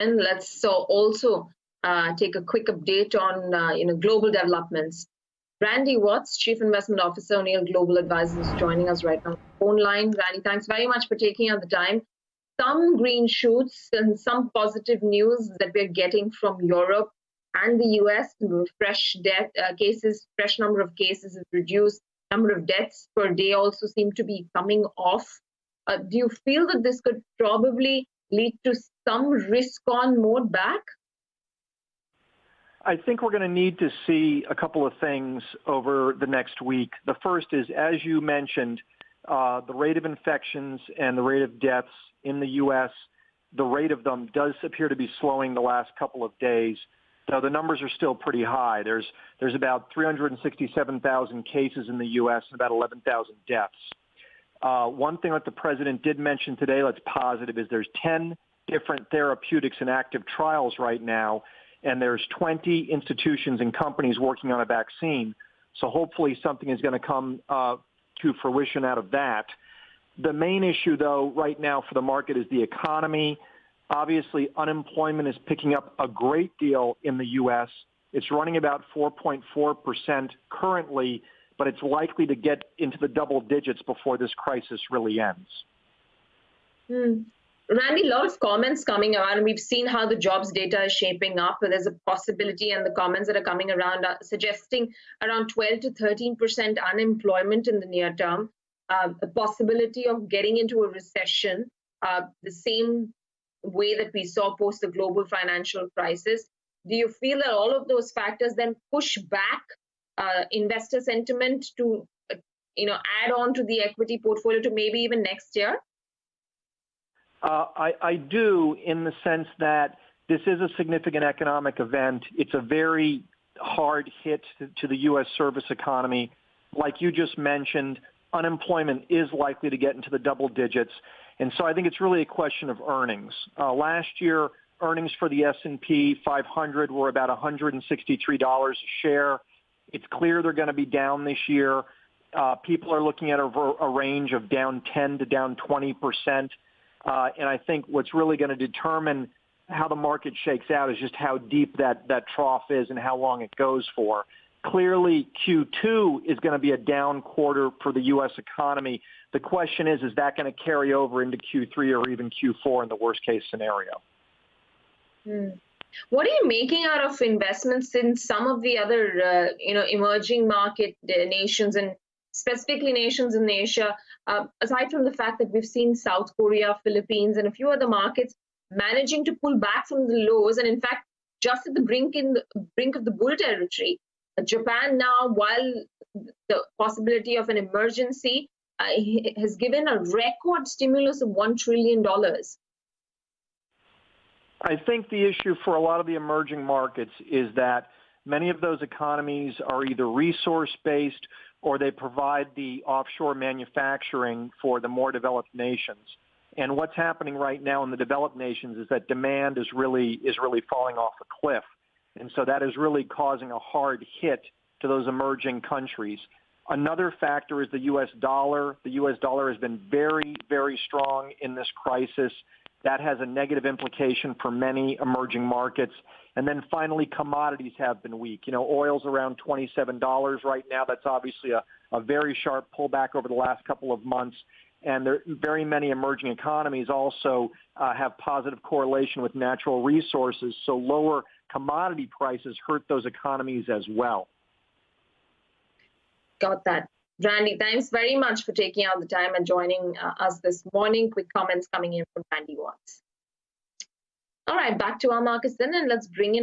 And let's also take a quick update on global developments. Randy Watts, Chief Investment Officer, O'Neill Global Advisors, is joining us right now on the phone line. Randy, thanks very much for taking out the time. Some green shoots and some positive news that we're getting from Europe and the US. Fresh death cases, fresh number of cases is reduced. Number of deaths per day also seem to be coming off. Do you feel that this could probably lead to some risk-on mode back? I think we're going to need to see a couple of things over the next week. The first is, as you mentioned, the rate of infections and the rate of deaths in the U.S., the rate of them does appear to be slowing the last couple of days. Though the numbers are still pretty high. There's about 367,000 cases in the U.S. and about 11,000 deaths. One thing that the president did mention today that's positive is there's 10 different therapeutics in active trials right now, and there's 20 institutions and companies working on a vaccine. So hopefully something is going to come to fruition out of that. The main issue, though, right now for the market is the economy. Obviously, unemployment is picking up a great deal in the U.S. It's running about 4.4% currently, but it's likely to get into the double digits before this crisis really ends. Randy, a lot of comments coming around, and we've seen how the jobs data is shaping up. There's a possibility, and the comments that are coming around are suggesting around 12 to 13% unemployment in the near term, a possibility of getting into a recession, the same way that we saw post the global financial crisis. Do you feel that all of those factors then push back investor sentiment to, add on to the equity portfolio to maybe even next year? I do, in the sense that this is a significant economic event. It's a very hard hit to the U.S. service economy. Like you just mentioned, unemployment is likely to get into the double digits. And so I think it's really a question of earnings. Last year, earnings for the S&P 500 were about $163 a share. It's clear they're going to be down this year. People are looking at a range of down 10 to down 20%. And I think what's really going to determine how the market shakes out is just how deep that trough is and how long it goes for. Clearly, Q2 is going to be a down quarter for the U.S. economy. The question is that going to carry over into Q3 or even Q4 in the worst-case scenario? What are you making out of investments in some of the other, emerging market nations, and specifically nations in Asia, aside from the fact that we've seen South Korea, Philippines, and a few other markets managing to pull back from the lows, and in fact, just at the brink of the bull territory. Japan now, while the possibility of an emergency, has given a record stimulus of $1 trillion. I think the issue for a lot of the emerging markets is that many of those economies are either resource-based or they provide the offshore manufacturing for the more developed nations. And what's happening right now in the developed nations is that demand is really falling off a cliff. And so that is really causing a hard hit to those emerging countries. Another factor is the U.S. dollar. The U.S. dollar has been very, very strong in this crisis. That has a negative implication for many emerging markets. And then finally, commodities have been weak. Oil's around $27 right now. That's obviously a very sharp pullback over the last couple of months. And very many emerging economies also have positive correlation with natural resources. So lower commodity prices hurt those economies as well. Got that. Randy, thanks very much for taking out the time and joining us this morning. Quick comments coming in from Randy Watts. All right, back to our markets then, and let's bring in